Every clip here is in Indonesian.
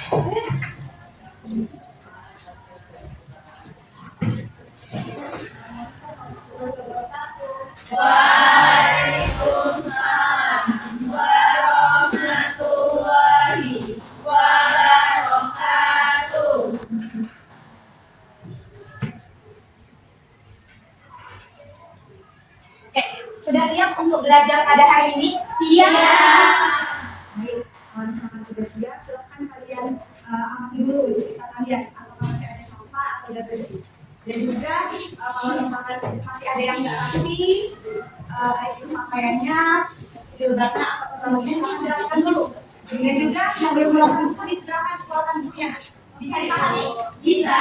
Waalaikumsalam warahmatullahi wabarakatuh. Oke, sudah siap untuk belajar pada hari ini? Siap. Baik, kalau misalkan sudah siap, silakan kalian amati dulu di sekitar kalian apakah masih ada sampah atau udah bersih. Dan juga kalau misalkan masih ada yang nggak rapi, baik itu pakaiannya, jilbabnya atau terlalunya, silakan dirapikan dulu. Dan juga yang belum melakukan buku disediakan keluarkan bukunya. Bisa dipahami? Bisa.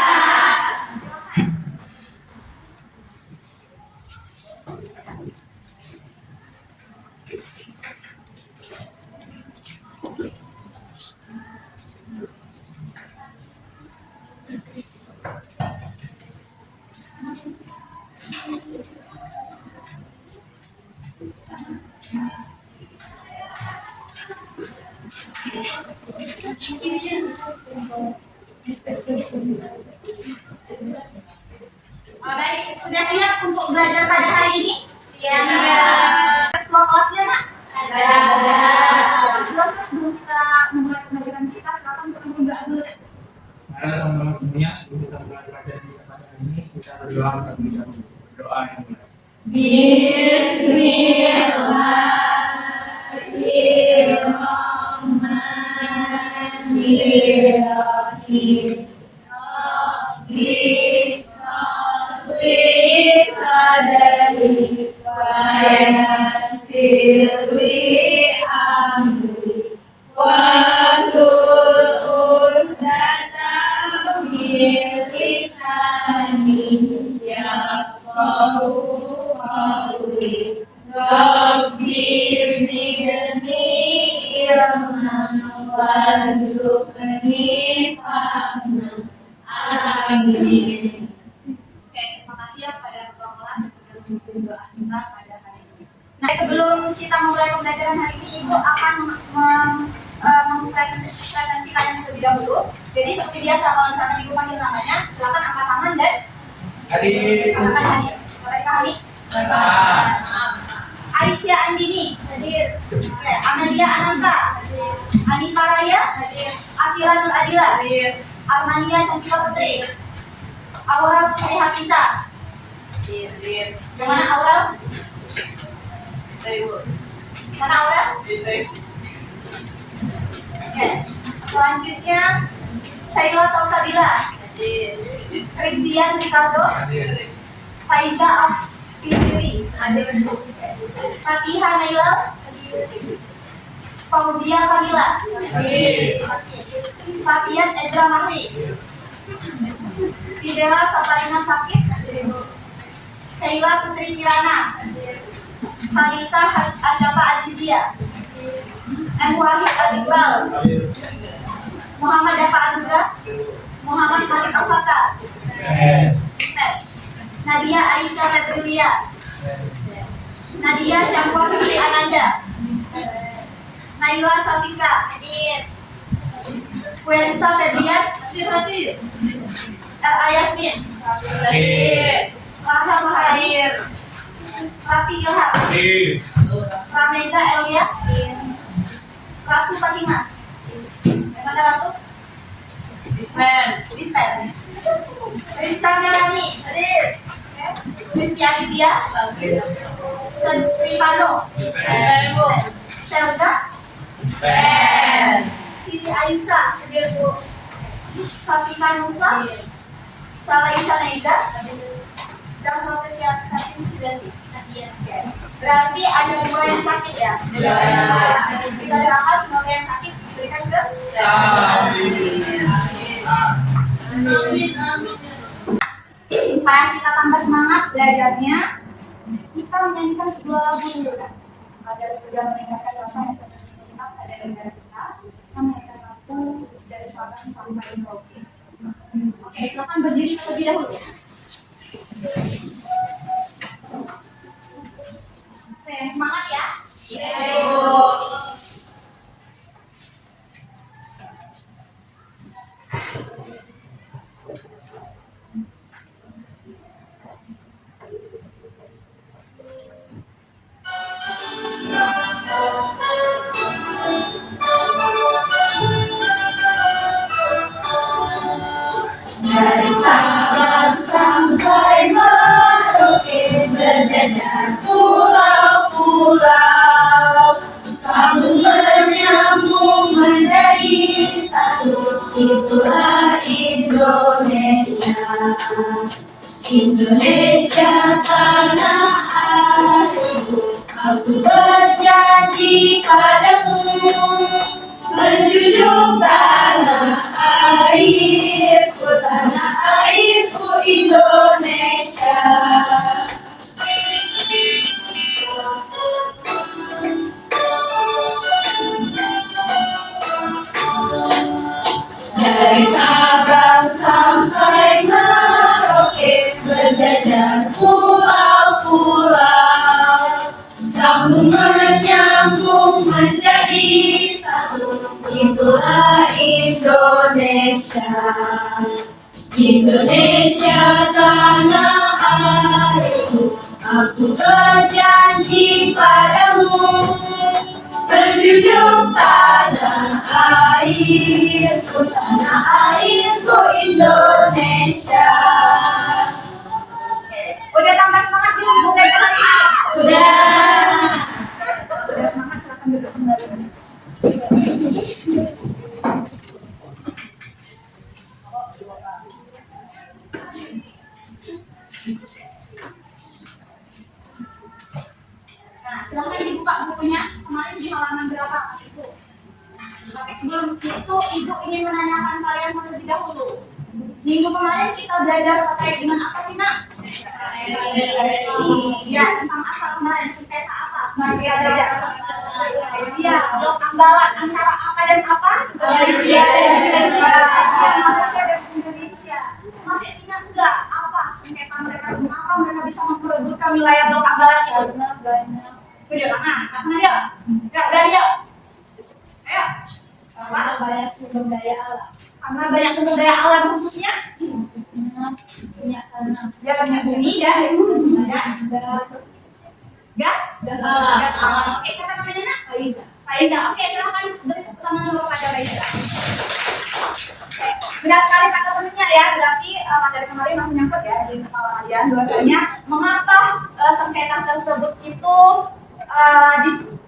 Baik, sudah siap untuk belajar pada hari ini? Siap. Ketua kelasnya, Nak? Ada. Sebelum kita memulai pembelajaran kita, silakan untuk berdoa dulu, Nak. Teman-teman semuanya, sebelum kita mulai pelajaran kita pada hari ini, kita berdoa terlebih dahulu. Berdoa yang mulai. Bismillahirrahmanirrahim. Rabbi sadri wa yassir li amri wahlul 'uqdatam min lisani yafqahu qawli. Rabbi zidni ilman warzuqni fahman. Amin. Oke, terima kasih ya pada ketua kelas yang sudah mendukung doa kita pada hari ini. Nah, sebelum kita memulai pembelajaran hari ini, Ibu akan mempresentasikan kalian terlebih dahulu. Jadi seperti biasa, kalau misalnya Ibu panggil namanya, silakan angkat tangan dan katakan hadir. Boleh dipahami? Aisyah Andini hadir. Oke, Amalia Ananta hadir. Anifah Raya hadir. Akila Nur Adila hadir. Armania Cantika Putri. Aurel Putri Hafisa. Hadir. Yang mana Aurel? Mana Aurel? Oke. Selanjutnya Caila Salsabila. Rizdian Ricardo. Faiza Afidri. Fatihah Naila. Fauzia Kamila. Fabian Edra Mahri. Fidela Satarina Sakit. Kaila Putri Kirana. Kalisa Asyafa Azizia. M. Wahid Al-Iqbal. Muhammad Dafa Anugrah. Muhammad Malik Al-Fatah. Nadia Aisyah Februlia. Nadia Syamwa Fitri Ananda. Naila Safika. Wensa Febrian. L.A. Yasmin. Laha Mahadir. Rafi Ilham. Rameza Elia. Ratu Fatimah. Mana Ratu? Dispen. Rista Melani. Rizky Aditya. Rifano. Selda. Siti Aisyah. Safika Nufa. Salaisa Naiza. Zahra Kesehatan Cidanti. Berarti ada dua yang sakit ya? Kita doakan semoga yang sakit diberikan ke supaya kita tambah semangat belajarnya, kita menyanyikan sebuah lagu dulu kan? Agar juga meningkatkan rasa nasionalis kita pada negara kita, kita menyanyikan lagu dari Sabang sampai Merauke. Oke, silakan berdiri terlebih dahulu. Oke, semangat ya. Sabang sampai Merauke berjajar pulau-pulau, sambung menyambung menjadi satu, itulah Indonesia. Indonesia tanah airku, aku berjanji padamu, menjunjung tanah airku Indonesia. Dari Sabang sampai Merauke berjajar pulau-pulau, sambung menyambung menjadi satu, itulah Indonesia. Indonesia tanah airku, aku berjanji padamu, menjunjung tanah airku Indonesia. Udah tambah semangat belum untuk belajar hari ini? Sudah. Udah semangat, silakan duduk kembali. Nah, silahkan dibuka bukunya. Kemarin di halaman berapa Ibu? Tapi sebelum itu Ibu ingin menanyakan kalian terlebih dahulu. Minggu kemarin kita belajar terkait dengan apa sih nak? Iya, tentang apa kemarin? Sengketa apa? Mafia belajar. Iya, blok ambalan antara apa dan apa? Malaysia dan Indonesia. Malaysia dan Indonesia. Masih ingat nggak apa sengketa mereka? Kenapa mereka bisa memperebutkan wilayah blok ambalan itu? Banyak. Video tangan, dia. Enggak berani ya. Ayo. Karena banyak sumber daya alam. Karena banyak sumber daya alam khususnya Punya tanah. dia punya bumi dan gas alam. gas alam. Oke, siapa namanya nak? Faiza. Faiza. Oke, silakan beri tepuk tangan dulu kepada Faiza. Benar sekali kata temennya ya, berarti materi kemarin masih nyangkut ya di kepala kalian. Bahwasanya mengapa sengketa tersebut itu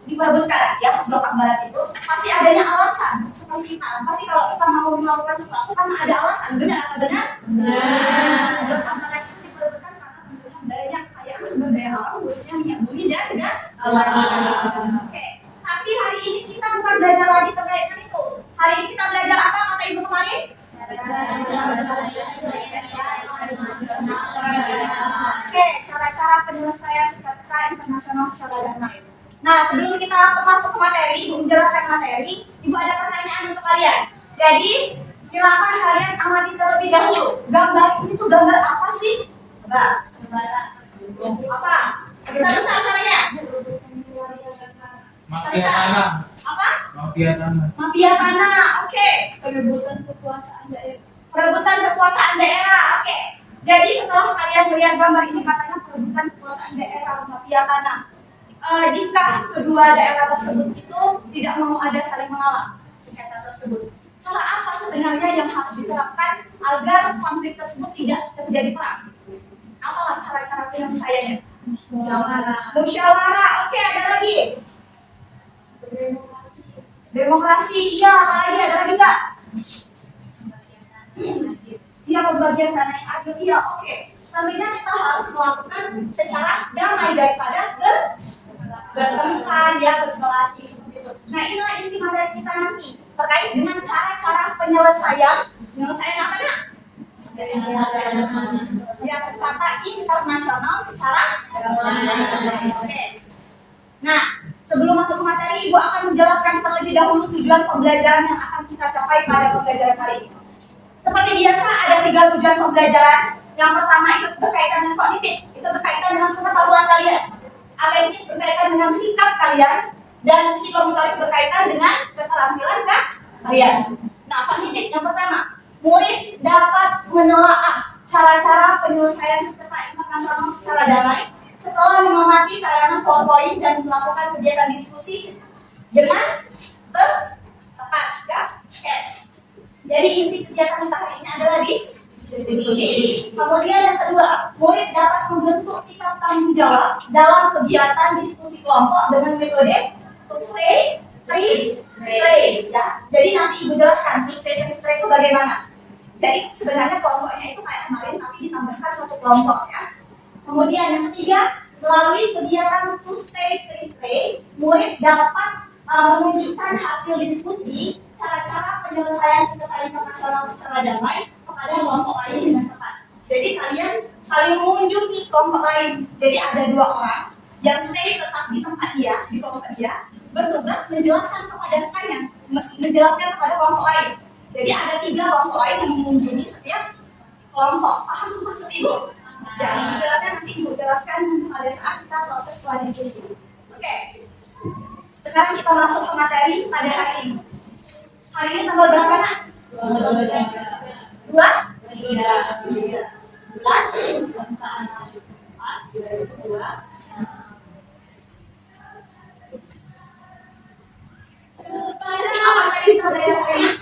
diperebutkan ya blok ambalan itu pasti adanya alasan seperti itu. Pasti kalau kita mau melakukan sesuatu kan ada alasan, benar atau benar? Benar. Blok ambalan itu diperebutkan karena tentunya banyak kekayaan sumber daya alam khususnya minyak bumi dan gas alam. Oke. Tapi hari ini kita bukan belajar lagi terkait dengan itu. Hari ini kita belajar apa kata ibu kemarin? Oke, cara-cara penyelesaian sengketa internasional secara damai. Nah, sebelum kita masuk ke materi, Ibu menjelaskan materi, Ibu ada pertanyaan untuk kalian. Jadi, silakan kalian amati terlebih dahulu. Gambar ini tuh gambar apa sih? Coba. Apa? Bisa suaranya? Mafia tanah. Apa? Mafia tanah. Mafia tanah. Oke. Perebutan kekuasaan daerah. Perebutan kekuasaan daerah. Oke. Jadi setelah kalian melihat gambar ini katanya perebutan kekuasaan daerah, mafia tanah. Jika kedua daerah tersebut itu tidak mau ada saling mengalah sengketa tersebut, cara apa sebenarnya yang harus diterapkan agar konflik tersebut tidak terjadi perang? Apalah cara-cara penyelesaiannya? Musyawarah. Oke, ada lagi. Demokrasi. Iya, apalagi ada lagi nggak? Iya, pembagian tanah yang adil. Iya, oke. Tentunya kita harus melakukan secara damai daripada bertengkar ya, berkelahi seperti itu. Nah, inilah inti materi kita nanti terkait dengan cara-cara penyelesaian apa nak? Ya, sengketa internasional secara damai. Oke. Nah, sebelum masuk ke materi, Ibu akan menjelaskan terlebih dahulu tujuan pembelajaran yang akan kita capai pada pembelajaran kali ini. Seperti biasa, ada 3 tujuan pembelajaran. Yang pertama itu berkaitan dengan kognitif, itu berkaitan dengan pengetahuan kalian. Afektif berkaitan dengan sikap kalian, dan psikomotorik berkaitan dengan keterampilan kalian. Nah, kognitif yang pertama, murid dapat menelaah cara-cara penyelesaian sengketa internasional secara damai setelah mengamati tayangan PowerPoint dan melakukan kegiatan diskusi dengan tepat, ya? Oke. Jadi inti kegiatan kita hari ini adalah diskusi. Kemudian yang kedua, murid dapat membentuk sikap tanggung jawab dalam kegiatan diskusi kelompok dengan metode to stay, three, stay. Ya, jadi nanti Ibu jelaskan to stay, three, stay itu bagaimana. Jadi sebenarnya kelompoknya itu kayak kemarin tapi ditambahkan satu kelompok ya. Kemudian yang ketiga, melalui kegiatan to stay, three, stay, murid dapat menunjukkan hasil diskusi cara-cara penyelesaian sekitar internasional secara damai kepada kelompok lain dengan tepat. Jadi kalian saling mengunjungi kelompok lain. Jadi ada dua orang yang stay tetap di tempat dia, di kelompok dia, bertugas menjelaskan kepada rekannya, menjelaskan kepada kelompok lain. Jadi ada 3 kelompok lain yang mengunjungi setiap kelompok. Paham maksud Ibu? Jadi menjelaskan nanti Ibu jelaskan pada saat kita proses setelah diskusi. Oke. Sekarang kita masuk ke materi pada hari ini. Hari ini tanggal berapa nak? 2? 3. Bulan? 2002. Apa tadi kita belajar hari ini?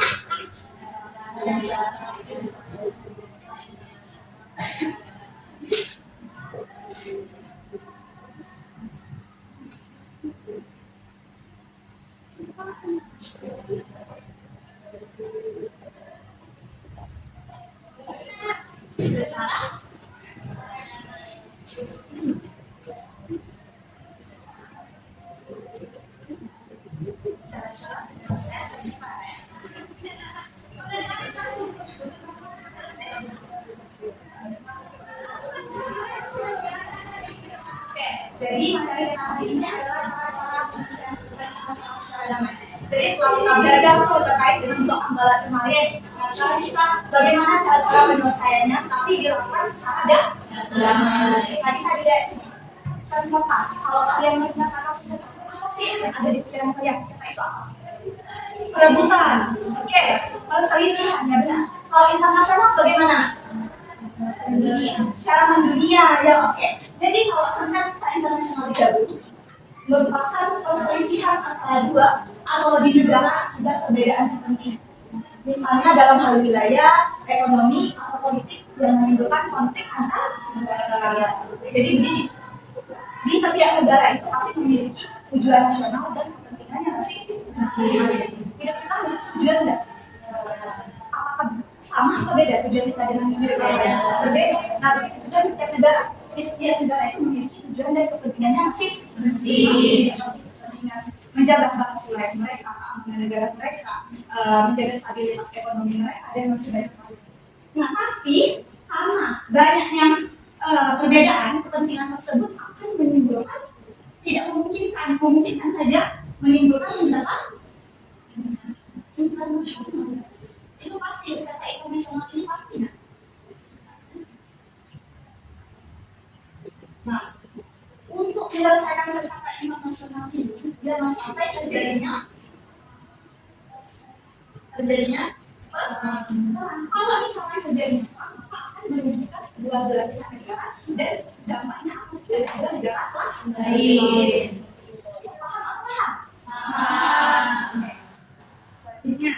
Secara saya sederhana ya. Oke, jadi materi kita hari ini adalah cara-cara penyelesaian internasional secara damai. Jadi setelah kita belajar tuh terkait dengan blok ambalan kemarin, nah sekarang kita bagaimana cara-cara penyelesaiannya, tapi dilakukan secara damai. Tadi saya lihat sengketa. Kalau kalian melihat kata sengketa, apa sih yang ada di pikiran kalian? Sengketa itu apa? Perebutan. Oke, perselisihan ya benar. Kalau internasional bagaimana? Secara mendunia ya oke. Jadi kalau sengketa internasional digabung merupakan perselisihan antara 2 atau lebih negara akibat perbedaan kepentingan. Misalnya dalam hal wilayah, ekonomi, atau politik yang menimbulkan konflik antar negara. Jadi begini, di setiap negara itu pasti memiliki tujuan nasional dan kepentingannya masing-masing. Tidak kita memiliki tujuan enggak? Apakah sama atau beda tujuan kita dengan negara? Berbeda. Nah, begitu juga di setiap negara. Di setiap negara itu memiliki tujuan dan kepentingannya masing-masing. Kepentingan menjaga bangsa mereka, keamanan negara mereka, menjaga stabilitas ekonomi mereka dan masih banyak lagi. Nah, tapi karena banyaknya perbedaan kepentingan tersebut akan menimbulkan tidak memungkinkan saja menimbulkan sengketa internasional. Itu pasti sengketa internasional ini pasti. Nah, untuk menyelesaikan sengketa internasional ini jangan sampai terjadinya kalau misalnya terjadi maka akan merugikan kedua belah pihak negara dan dampaknya akan tidak ada negara lain. Paham apa? Pastinya.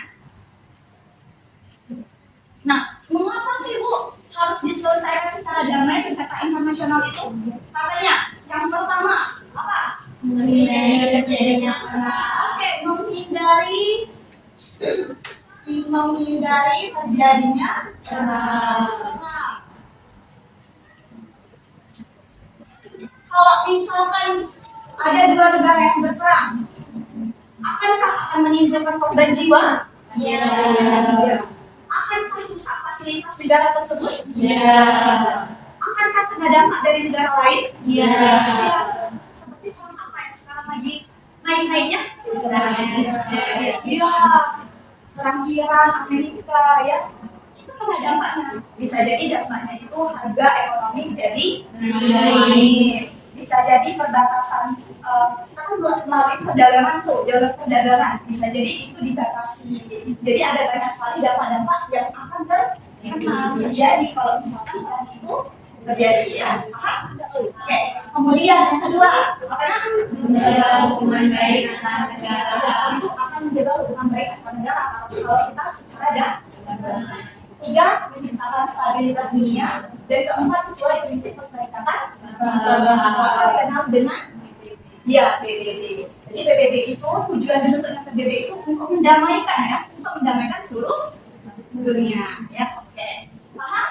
Nah, mengapa sih Bu harus diselesaikan secara damai sengketa internasional itu? Katanya yang pertama apa? Menghindari terjadinya perang. Oke, menghindari terjadinya perang. Kalau misalkan ada 2 negara yang berperang, akankah akan menimbulkan korban jiwa? Iya. Akankah rusak fasilitas negara tersebut? Iya. Akankah kena dampak dari negara lain? Iya. Seperti perang apa yang sekarang lagi naik-naiknya? Iya, perang Iran, Amerika ya. Itu kena dampaknya. Bisa jadi dampaknya itu harga ekonomi jadi naik. Bisa jadi perbatasan kita kan melalui perdagangan tuh, jalur perdagangan. Bisa jadi itu dibatasi. Jadi ada banyak sekali dampak-dampak yang akan terjadi kalau misalkan perang itu terjadi ya. Oke. Kemudian yang kedua, apa? Menjaga hubungan baik antar negara. Itu akan menjaga hubungan baik antar negara kalau kita secara ketiga, menciptakan stabilitas dunia, dan keempat, sesuai prinsip perserikatan atau dikenal dengan PBB. Jadi PBB itu tujuan dibentuknya PBB itu untuk mendamaikan seluruh dunia ya. Oke. Paham?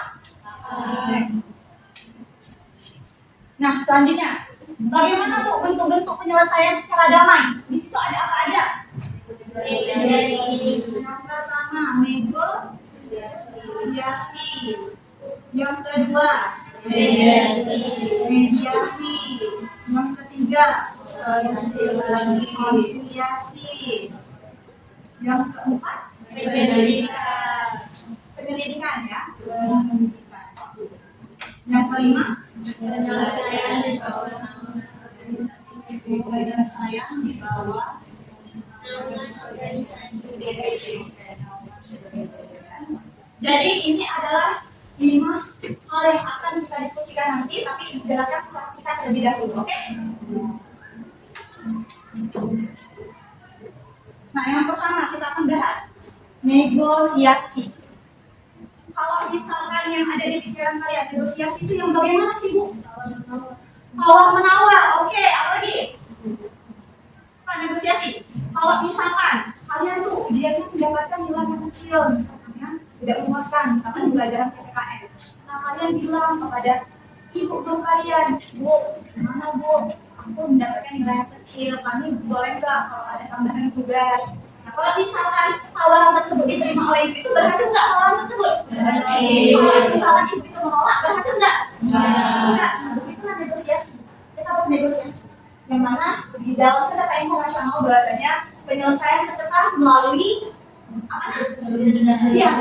Nah, selanjutnya bagaimana tuh bentuk-bentuk penyelesaian secara damai? Di situ ada apa aja? Yang pertama, negosiasi. Yang kedua, mediasi. Yang ketiga, konsiliasi. Yang keempat, penyelidikan ya. Yang kelima, penyelesaian di bawah organisasi PBB. Jadi ini adalah 5 hal yang akan kita diskusikan nanti, tapi dijelaskan secara singkat terlebih dahulu, oke? Nah, yang pertama kita akan bahas negosiasi. Kalau misalkan yang ada di pikiran kalian, negosiasi itu yang bagaimana sih, Bu? Tawar-menawar, oke, apa lagi? Apa negosiasi? Kalau misalkan kalian tuh ujiannya mendapatkan nilai yang kecil, misalkan tidak memuaskan, misalkan di pelajaran PPKN. Nah, kalian bilang kepada ibu guru kalian, Bu, gimana Bu? Aku mendapatkan nilai yang kecil, kami boleh nggak kalau ada tambahan tugas? Nah, kalau misalkan tawaran tersebut diterima oleh ibu itu, berhasil nggak tawaran tersebut? Berhasil. Kalau misalkan ibu itu menolak, berhasil nggak? Enggak. Nah, begitulah negosiasi. Kita bernegosiasi. Yang mana di dalam sengketa internasional bahasanya penyelesaian sengketa melalui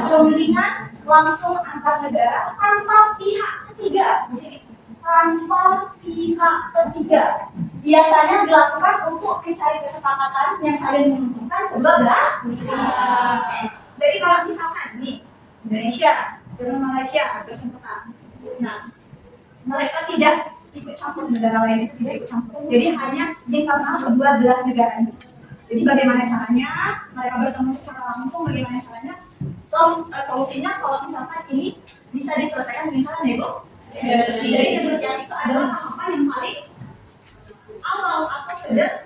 perundingan langsung antar negara tanpa pihak ketiga. Di sini tanpa pihak ketiga. Biasanya dilakukan untuk mencari kesepakatan yang saling menguntungkan kedua belah pihak. Jadi kalau misalkan nih Indonesia dengan Malaysia bersengketa, nah mereka tidak ikut campur, negara lain itu tidak ikut campur. Jadi hanya internal kedua belah negara ini. Jadi bagaimana caranya mereka bertemu secara langsung, bagaimana caranya solusinya kalau misalkan ini bisa diselesaikan dengan cara negosiasi. Jadi negosiasi itu adalah tahapan yang paling awal atau sederhana.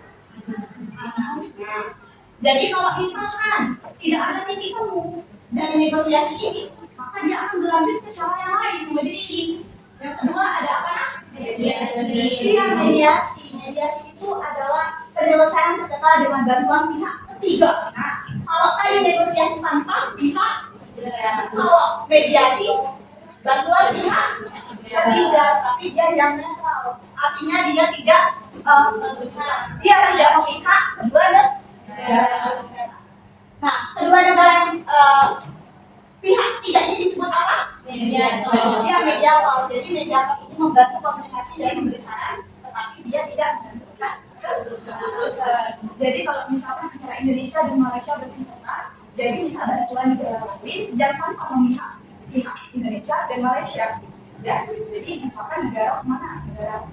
Jadi kalau misalkan tidak ada titik temu dari negosiasi ini, maka dia akan berlanjut ke cara yang lain, menjadi tinggi. Yang kedua ada apa? Mediasi. Mediasi itu adalah penyelesaian sengketa dengan bantuan pihak ketiga. Nah, kalau tadi negosiasi tanpa pihak, kalau mediasi bantuan pihak ketiga, tapi dia yang netral. Artinya dia tidak memihak kedua negara. Nah, kedua negara yang pihak ketiga ini disebut apa? Mediator. Dia mediator. Jadi mediator ini membantu komunikasi dan memberi saran, tetapi dia tidak menentukan keputusan. Jadi kalau misalkan antara Indonesia dan Malaysia bersengketa, jadi minta bantuan negara lain, jangan memihak pihak Indonesia dan Malaysia. Ya, jadi misalkan negara mana? Negara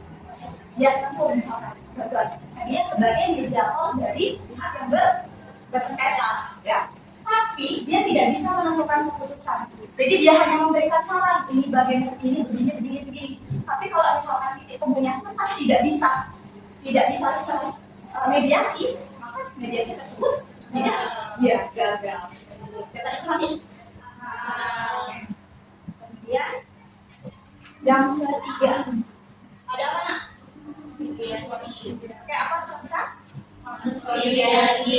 dia Singapura misalkan. Nah, dia sebagai mediator dari pihak yang bersengketa, ya. Tapi dia tidak bisa menentukan keputusan. Jadi dia hanya memberikan saran, ini bagian ini begini. Tapi kalau misalkan titik temunya tetap tidak bisa secara mediasi, maka mediasi tersebut tidak gagal. Kita pahami. Kemudian yang ketiga ada apa nak? Kayak apa bisa? Konsiliasi.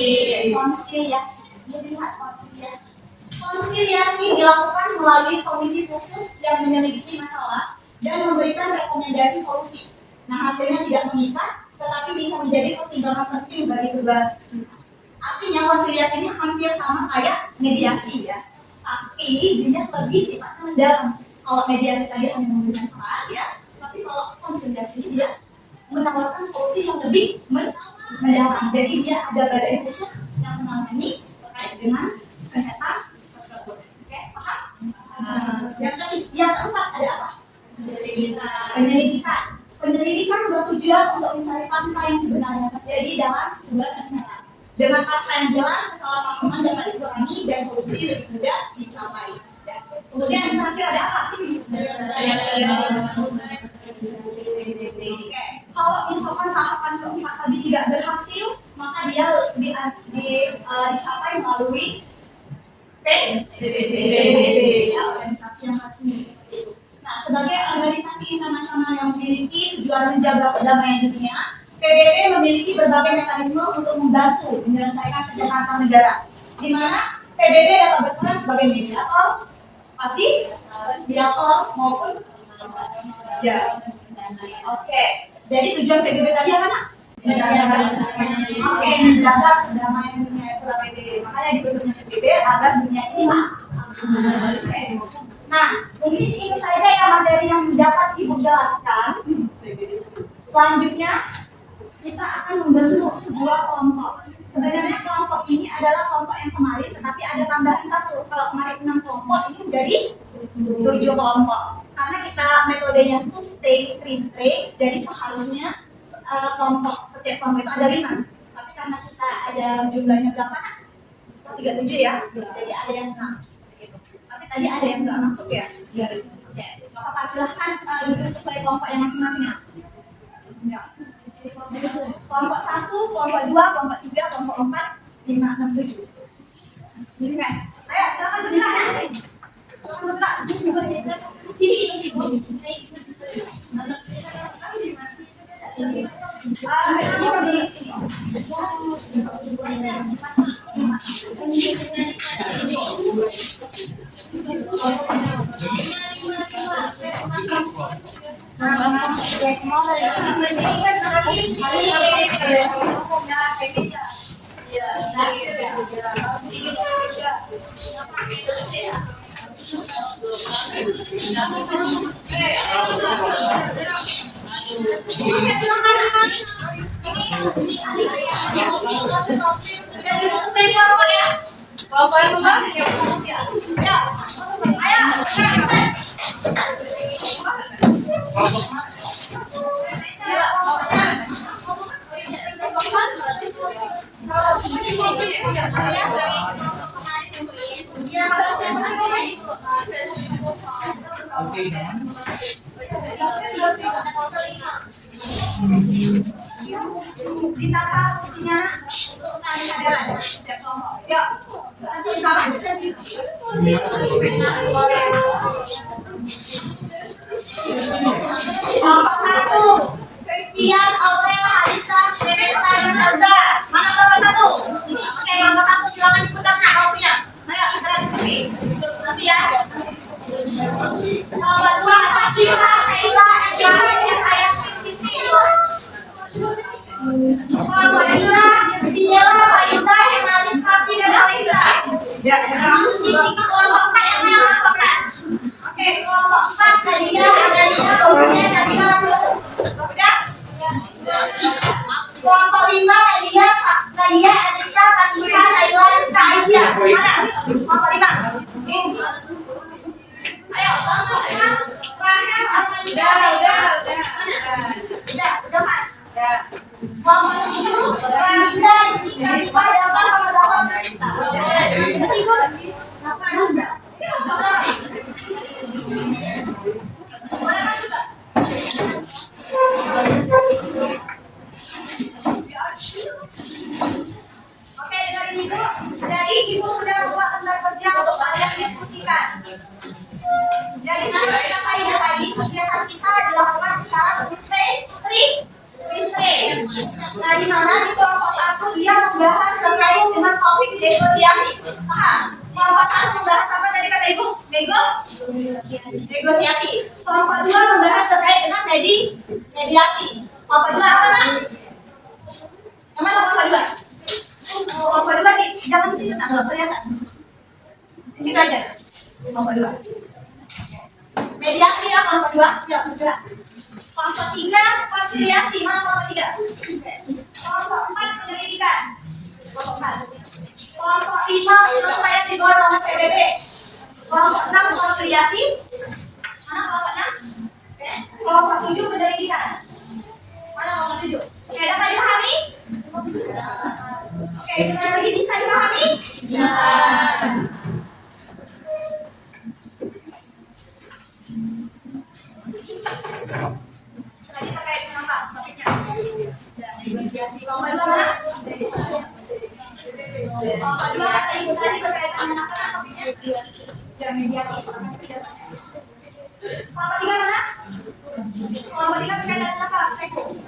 Lihat konsiliasi. Konsiliasi dilakukan melalui komisi khusus yang menyelidiki masalah dan memberikan rekomendasi solusi. Nah, hasilnya tidak mengikat, tetapi bisa menjadi pertimbangan penting bagi kedua pihak. Artinya konsiliasi ini hampir sama kayak mediasi ya, tapi dia lebih sifatnya mendalam. Kalau mediasi tadi hanya memberikan saran ya, tapi kalau konsiliasi ini dia menawarkan solusi yang lebih mendalam. Jadi dia ada badan khusus yang menangani dengan sengketa tersebut. Oke, paham? Yang keempat ada apa? Penyelidikan. Penyelidikan bertujuan untuk mencari fakta yang sebenarnya terjadi dalam sebuah sengketa. Dengan fakta yang jelas, kesalahpahaman dapat dikurangi dan solusi lebih mudah dicapai. Oke, kalau misalkan tahapan keempat tadi tidak berhasil, maka dia dicapai melalui PBB, ya, organisasi yang resmi seperti itu. Nah, sebagai organisasi internasional yang memiliki tujuan menjaga perdamaian dunia, PBB memiliki berbagai mekanisme untuk membantu menyelesaikan sengketa antar negara, di mana PBB dapat berperan sebagai mediator, mediator maupun ya. Oke, jadi tujuan PBB tadi apa nak? Oke, menjaga perdamaian dunia itu PBB. Makanya dibentuknya PBB agar dunia ini oke. Nah, mungkin ini saja ya materi yang dapat Ibu jelaskan. Selanjutnya kita akan membentuk sebuah kelompok. Sebenarnya kelompok ini adalah kelompok yang kemarin, tetapi ada tambahan satu. Kalau kemarin 6 kelompok, ini menjadi 7 kelompok. Karena kita metodenya itu stay, re-stay, jadi seharusnya setiap kelompok itu ada 5. Tapi karena kita ada jumlahnya berapa? 37 ya. Jadi ada yang nggak seperti itu. Tapi tadi ada yang nggak masuk ya. Oke. Maka silahkan duduk sesuai kelompok yang masing-masing. Ya. Kelompok 1, kelompok 2, kelompok 3, kelompok 4, 5, 6, 7. Oke. Ayo silakan duduk. Silakan duduk. Ditata fungsinya untuk saling ada setiap kelompok. Yuk, nanti kita lanjutkan sih. Kelompok 1, Christian, Aurel, Halisa, Vanessa, dan Elza. Mana kelompok 1? Oke, kelompok 1 silakan diputar nak kalau punya. Ayo kita diskusi. Nanti ya. Kelompok 2, Tasira, Sheila, Eka, Ayah, Siti. Kelompok 3, Diela, Faiza, Emalis, Hafi, dan Alisa. Ya, kelompok 4 yang mana kelompok 4? Oke, kelompok 4 Nadia, Adalia, Fauzia, Nabila, udah? Kelompok 5 Nadia, Anissa, Fatima, Naila, Rizka, Aisyah. Mana? Kelompok 5. Ayo, kelompok 6 Rahel, Amalia. Udah mas. Kelompok 7 Ramiza, Syarifah, Dafa, sama Dafa. Oke, dengerin ibu. Jadi ibu sudah membuat tentang kerja untuk kalian diskusikan. Jadi seperti kata ibu tadi, kegiatan kita dilakukan secara re-stay. Nah, di mana di kelompok 1 dia membahas terkait dengan topik negosiasi. Paham? Kelompok 1 membahas apa tadi kata ibu? Negosiasi. Kelompok 2 membahas terkait dengan mediasi. Kelompok 2 apa nak? Yang mana kelompok 2? Kelompok 2 nih, jangan di sini, nah, kelihatan. Di sini aja. Kelompok 2. Mediasi ya kelompok 2, ya betul. Kelompok 3 konsiliasi, mana kelompok 3? Kelompok 4 penyelidikan. Kelompok 4. Kelompok 5 penyelesaian digorong PBB. Kelompok 6 konsiliasi. Mana kelompok 6? Kelompok 7 penyelidikan. Mana kelompok 7? Oke, dapat dipahami? Oke, kita lagi bisa dipahami? Bisa. Ya, mediasi. Silakan kerja. Kelompok 3 mana? Kelompok 3 berkaitan dengan apa? Ibu.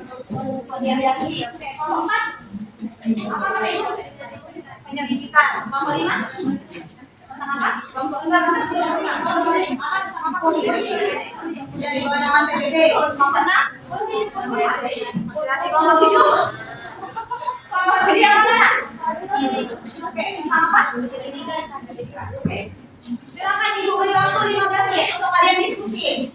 Mediasi. Oke, kelompok 4. Apa kata Ibu? Penyelidikan. Kelompok 5? Tentang apa? Kelompok 6. Dari kewenangan PBB. Kelompok 6? Konsultasi. Kelompok 7? Kelompok 7 yang mana? Oke, apa? Oke. Silakan Ibu beri waktu 15 menit untuk kalian diskusi.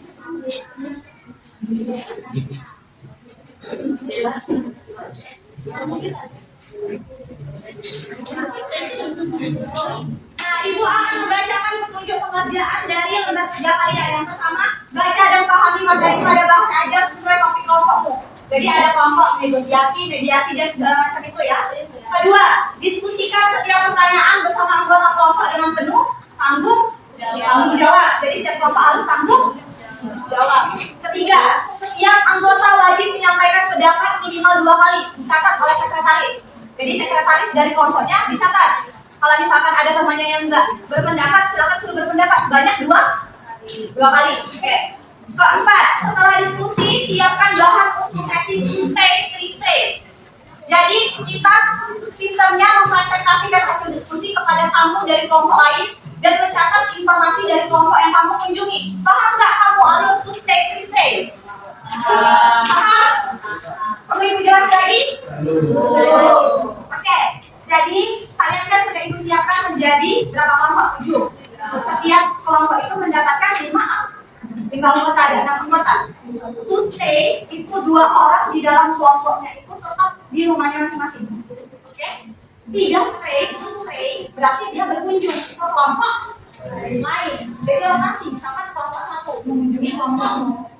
Nah, Ibu akan membacakan petunjuk pengerjaan dari lembar kerja kalian. Yang pertama, baca dan pahami materi pada bahan ajar sesuai topik kelompokmu. Jadi ada kelompok negosiasi, mediasi, dan segala macam itu ya. Kedua, diskusikan setiap pertanyaan bersama anggota kelompok dengan penuh tanggung jawab. Jadi setiap kelompok harus tanggung jawab. Ketiga, setiap anggota wajib menyampaikan pendapat minimal 2 kali, dicatat oleh sekretaris. Jadi sekretaris dari kelompoknya dicatat. Kalau misalkan ada temannya yang enggak berpendapat, silakan suruh berpendapat sebanyak 2 kali. Oke. Keempat, setelah diskusi siapkan bahan untuk sesi 2-3. Jadi kita sistemnya mempresentasikan hasil diskusi kepada tamu dari kelompok lain dan mencatat informasi dari kelompok yang kamu kunjungi. Paham nggak kamu alur 2-3? Paham? Perlu Ibu jelas lagi? Oke. Jadi kalian kan sudah Ibu siapkan menjadi berapa kelompok? 7. Setiap kelompok itu mendapatkan 5 anggota, ada 6 anggota. To stay itu 2 orang di dalam kelompoknya itu tetap di rumahnya masing-masing. Oke? 3 stay berarti dia berkunjung ke kelompok lain. Jadi rotasi, misalkan kelompok 1 mengunjungi kelompok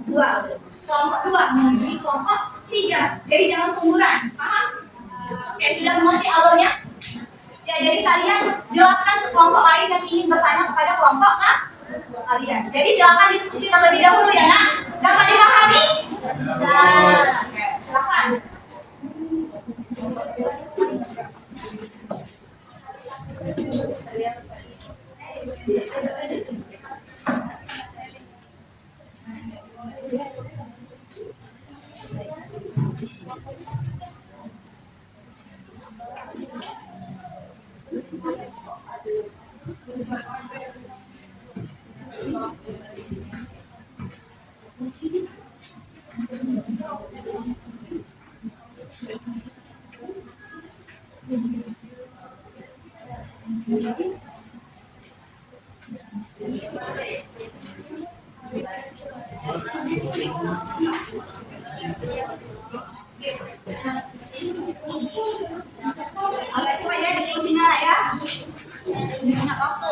2, kelompok 2 mengunjungi kelompok 3. Jadi jangan tungguran, paham? Oke, sudah mengerti alurnya? Ya, jadi kalian jelaskan ke kelompok lain yang ingin bertanya kepada kelompok kalian. Jadi silakan diskusi terlebih dahulu ya, Nak. Dapat dipahami? Oke, silakan. Agak cepat ya diskusinya lah ya. Ingat waktu.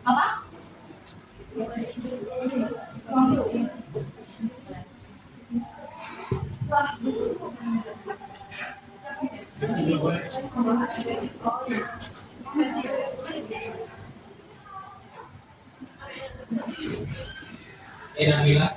Apa? Nabila.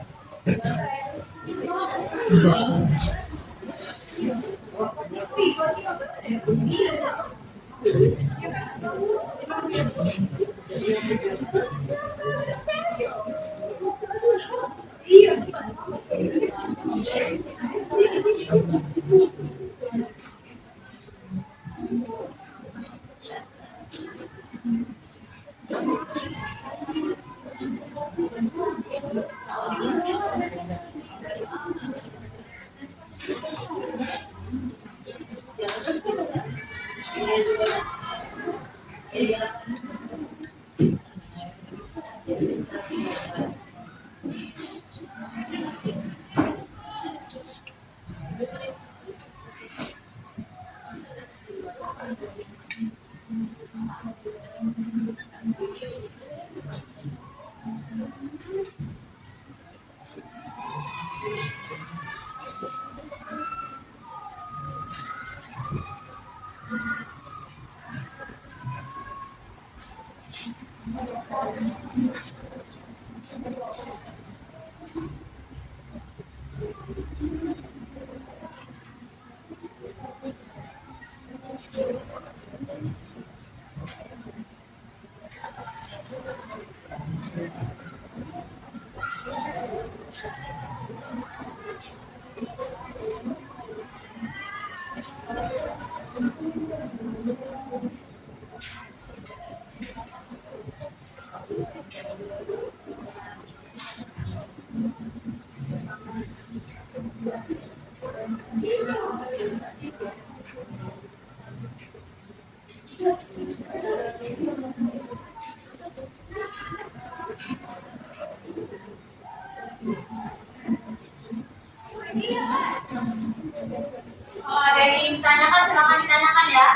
Kalau ada yang ingin ditanyakan, silakan ditanyakan ya.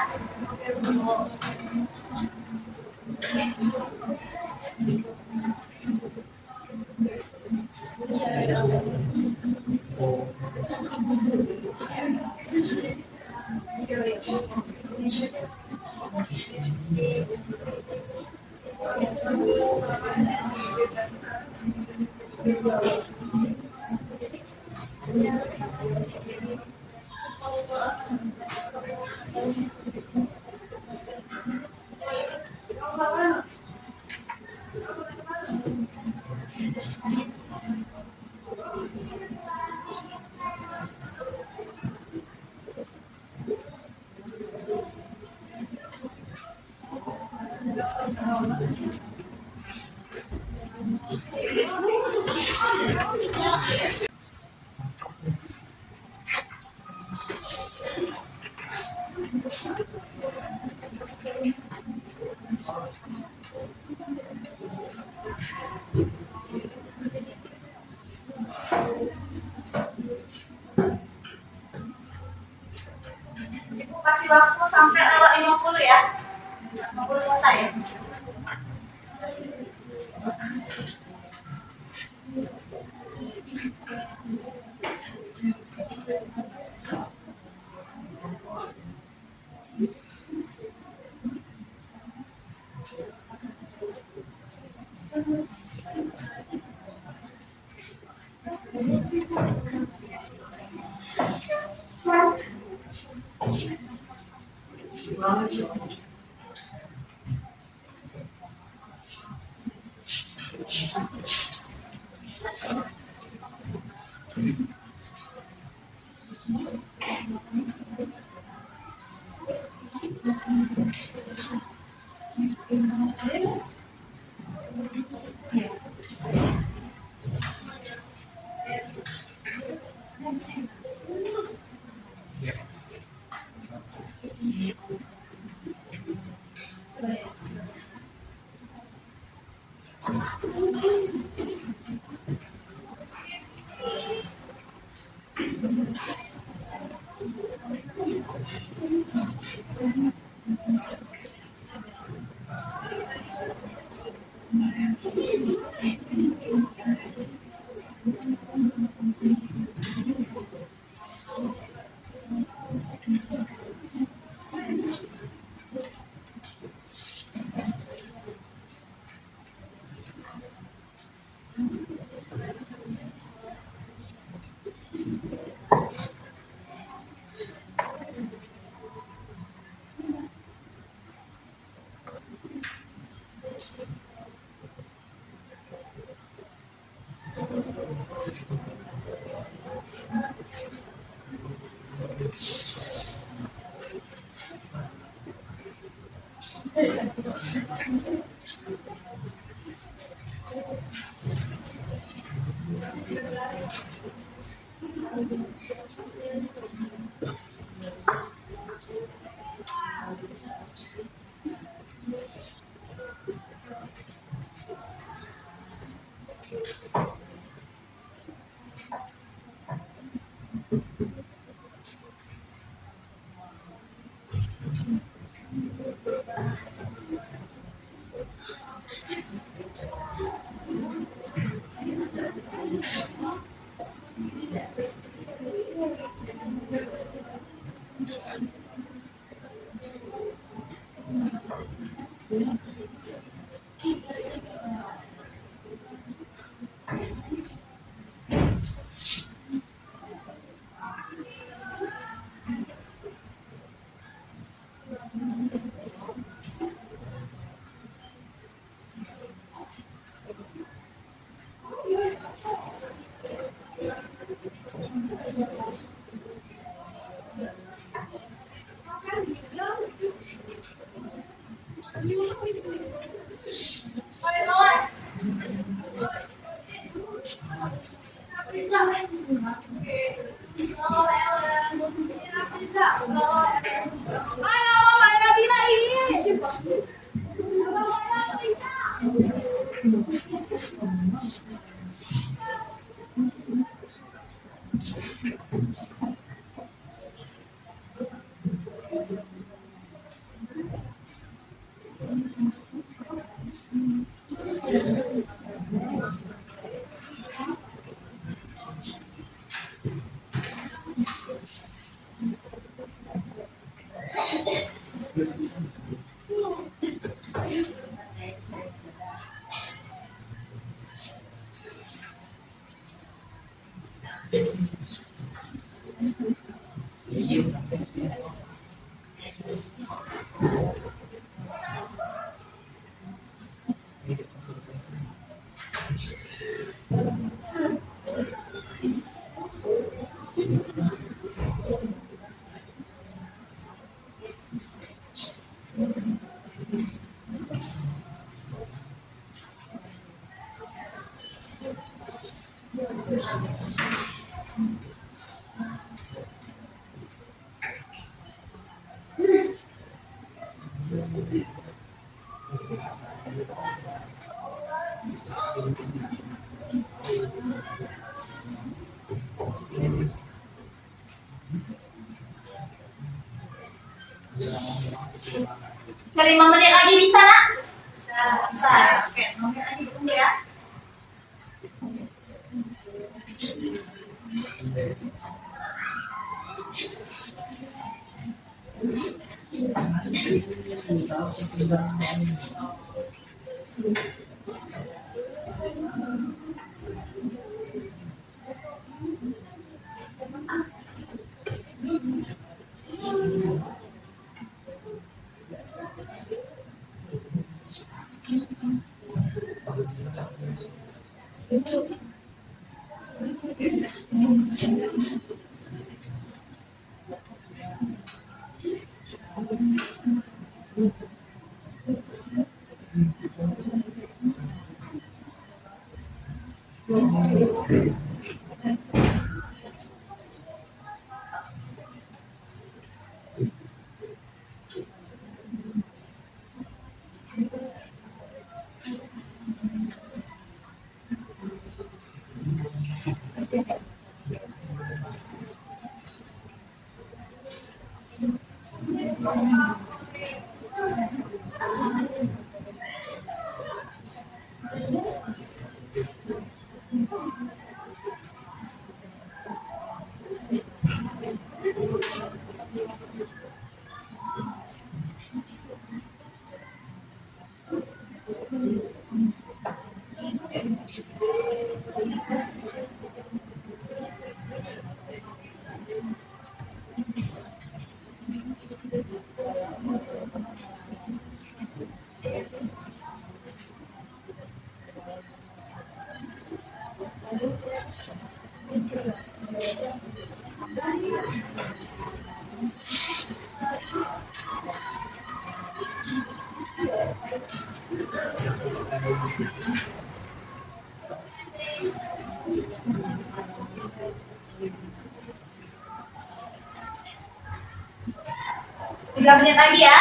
Ibu kasih waktu sampai lewat 50 ya. 50 selesai ya. Ke 5 menit lagi bisa nak? Bisa. Oke, 5 menit lagi tunggu ya. Tiga menit lagi ya.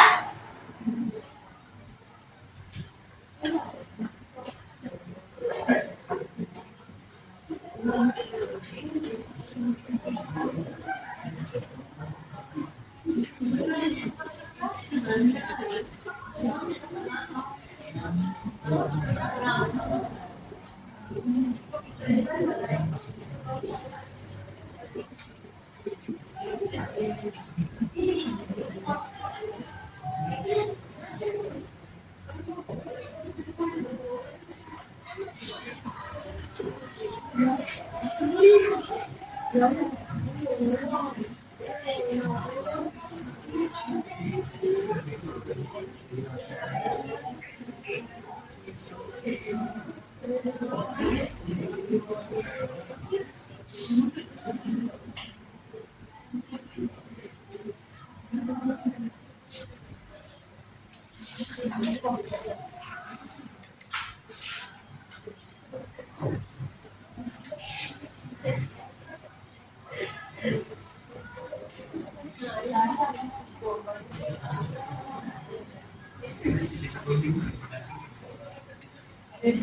Sudah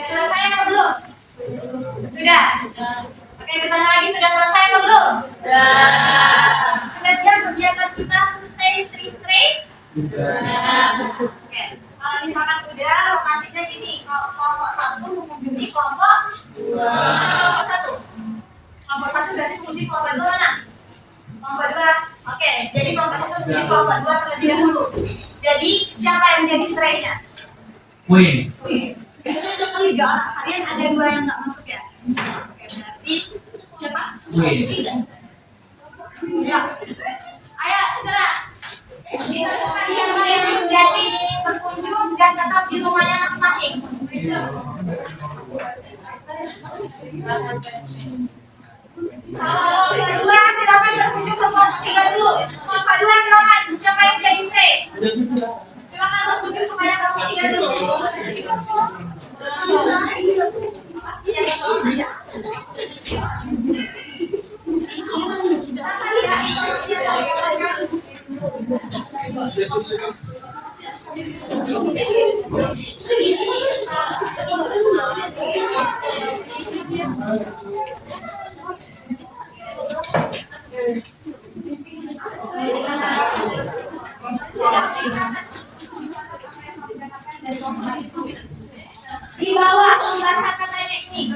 selesai atau belum? Sudah. Oke, bertanya lagi, sudah selesai atau belum? Sudah siap kegiatan kita stay three straight? Oke, kalau misalkan udah, lokasinya gini. Kalau kelompok 1 mengunjungi kelompok 1. Kelompok 1 berarti mengunjungi kelompok 2 mana? Kelompok 2. Oke, jadi kelompok 1 mengunjungi kelompok 2 terlebih dahulu. Jadi siapa yang jadi stray-nya? Win. 3 orang. Kalian ada 2 yang nggak masuk ya? Oke, berarti siapa? Win. Ya. Ayo segera. Ditentukan siapa yang menjadi pengunjung dan tetap di rumahnya masing-masing. Kalau kelompok 2 silakan berkunjung ke kelompok 3 dulu. Kelompok 2 silakan. Siapa yang jadi stay? Silakan berkunjung kepada kelompok 3 dulu. Ya, satu aja. Di bawah pembahasan teknik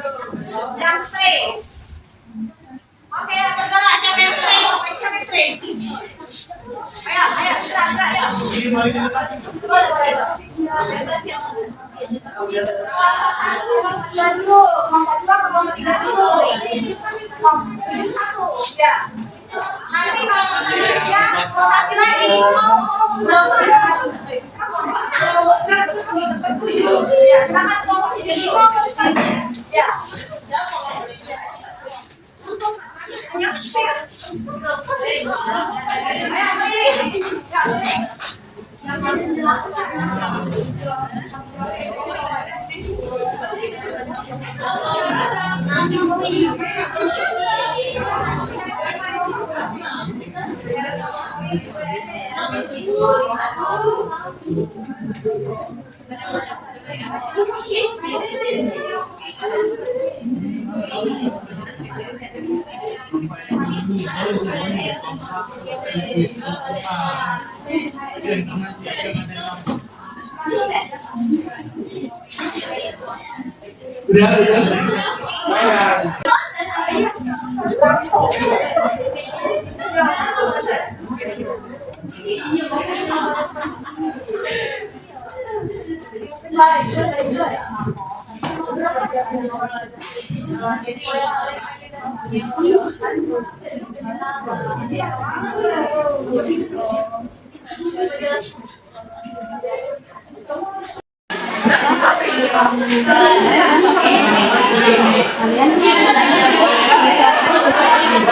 yang stray. Oke, segera siapa yang stray? Siapa yang stray? Ayo, segera, ayo. Boleh. Kelompok 1, kelompok 2 dulu. Kelompok 2 ke kelompok 3 dulu. Kelompok 1, ya. Nanti kalau misalnya dia rotasi lagi. Ya, silakan kelompok 3 dulu. Ya.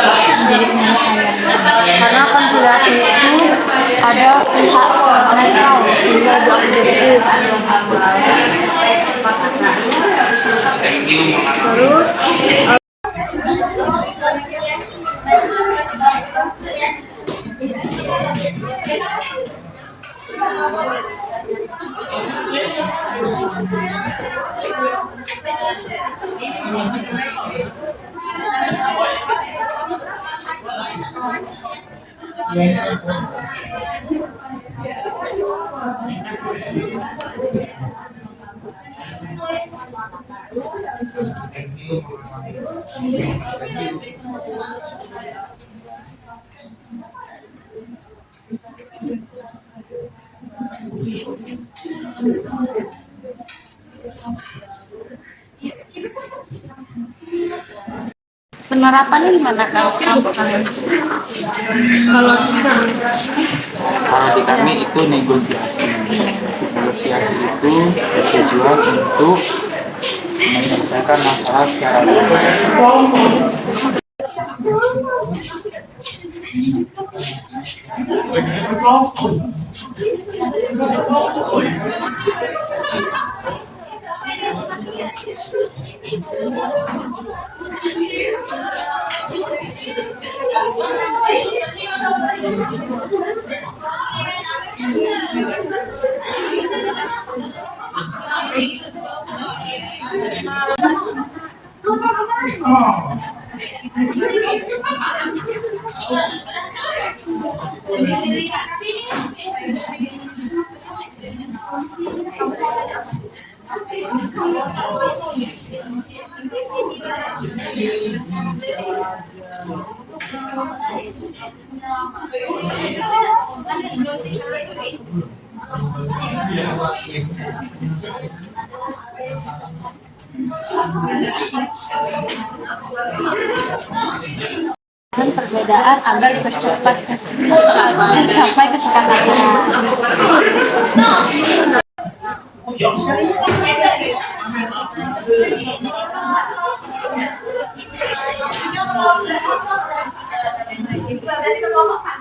Ayo, menjadi penyelesaian karena konsultasi itu ada pihak netral sehingga dia objektif. Terus penerapannya gimana kalau kalian? Kalau Kalau di kami itu negosiasi. Negosiasi itu bertujuan untuk menyelesaikan masalah secara damai. Perbedaan agar tercapai kesepakatan. Berarti kelompok Pak.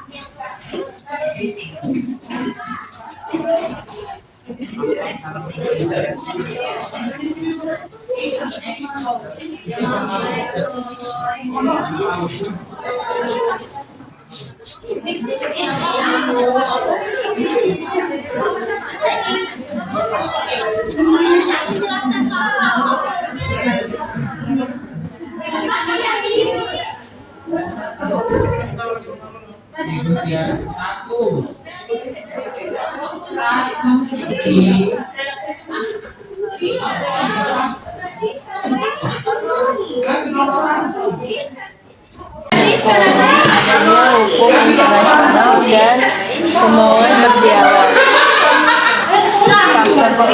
Negosiasi satu seperti Adanya hukum internasional dan kemauan berdialog. Faktor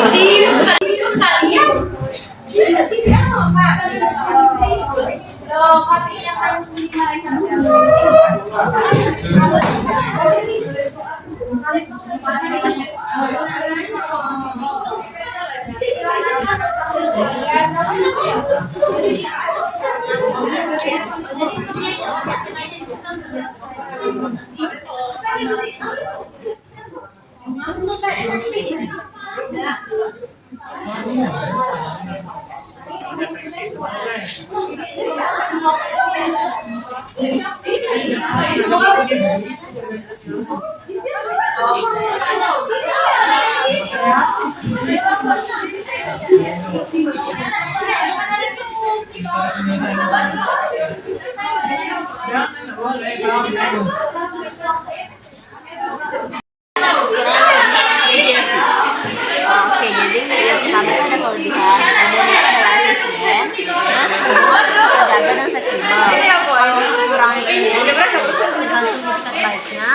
Oke, jadi yang pertama itu ada kelebihan, kelebihan itu adalah efisien, terus kedua terjaga dan fleksibel. Kalau untuk kekurangan ini tergantung etikat baiknya.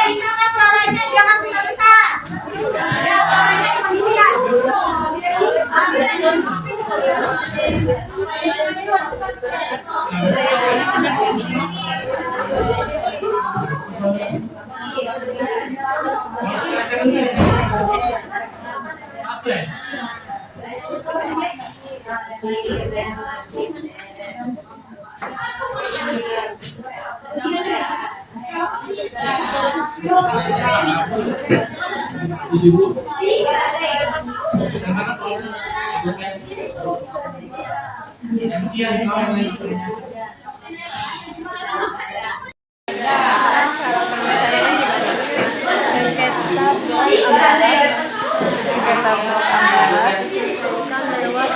Bisa nggak suaranya jangan besar-besar. Ya, suaranya kondisian. Sengketa blok anggaran diselesaikan lewat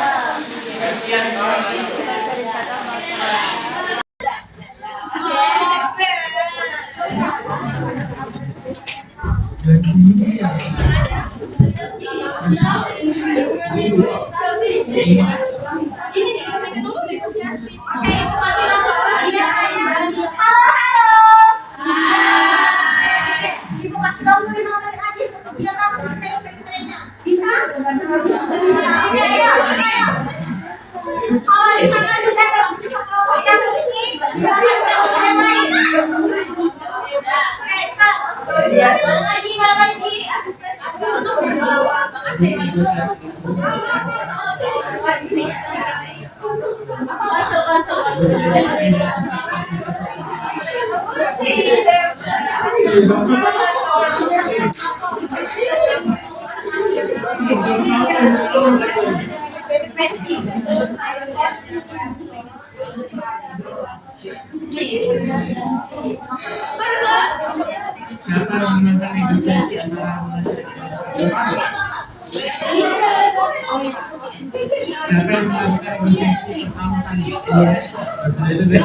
Kalau di sana sudah terbuka kelompok yang ini, silakan kelompok yang lain. Lagi. Siapa yang memenangkan negosiasi antara siapa yang memenangkan negosiasi pertama kali? Itu deh.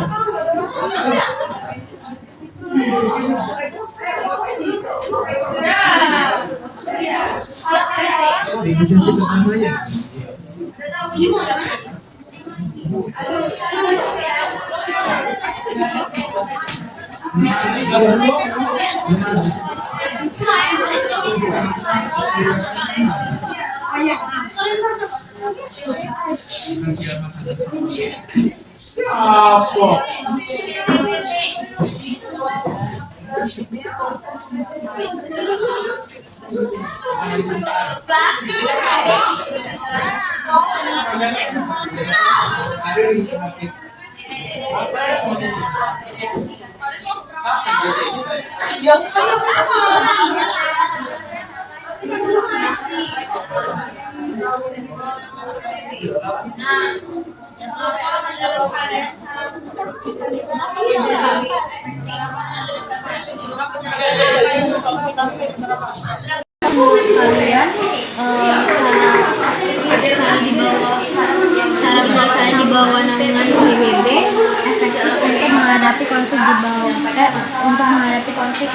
Negosiasi pertama ya. Kalian cara penyelesaian di bawah naungan PBB efektif untuk menghadapi konflik di bawah untuk menghadapi konflik.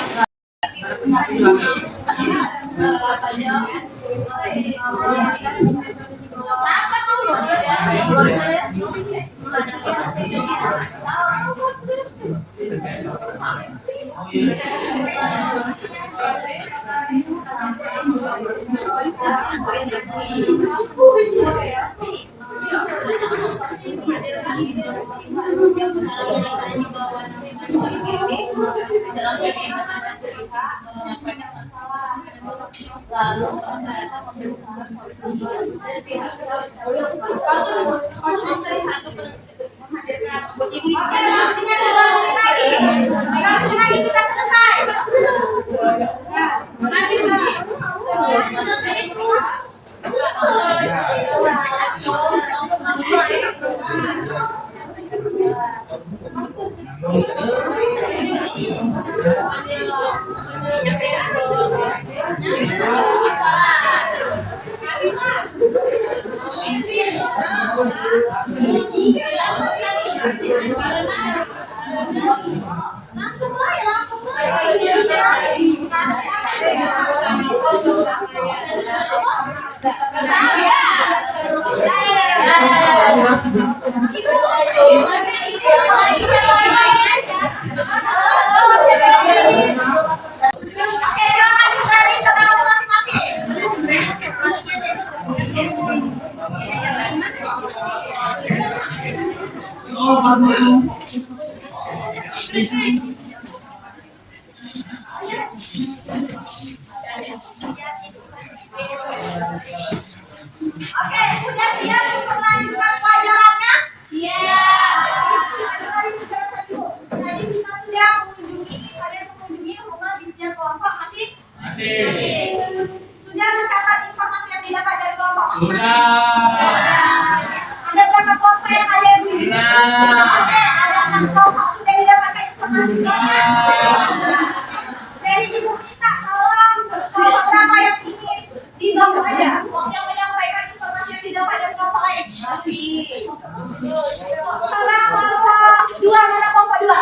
Oke, udah siap untuk melanjutkan pelajarannya? Iya. Tadi kita sudah mengunjungi rumah bisnis kelompok masih? Masih. Sudah mencatat informasi yang didapat dari kelompok? Sudah. Ada berapa kelompok yang kalian kunjungi? Oke, ada 6 kelompok. Sudah didapatkan informasi sebelumnya? Jadi ibu minta tolong kelompok berapa yang ini dibantu aja. Yang menyampaikan informasi yang didapat dari kelompok lain. Coba kelompok 2, mana kelompok 2?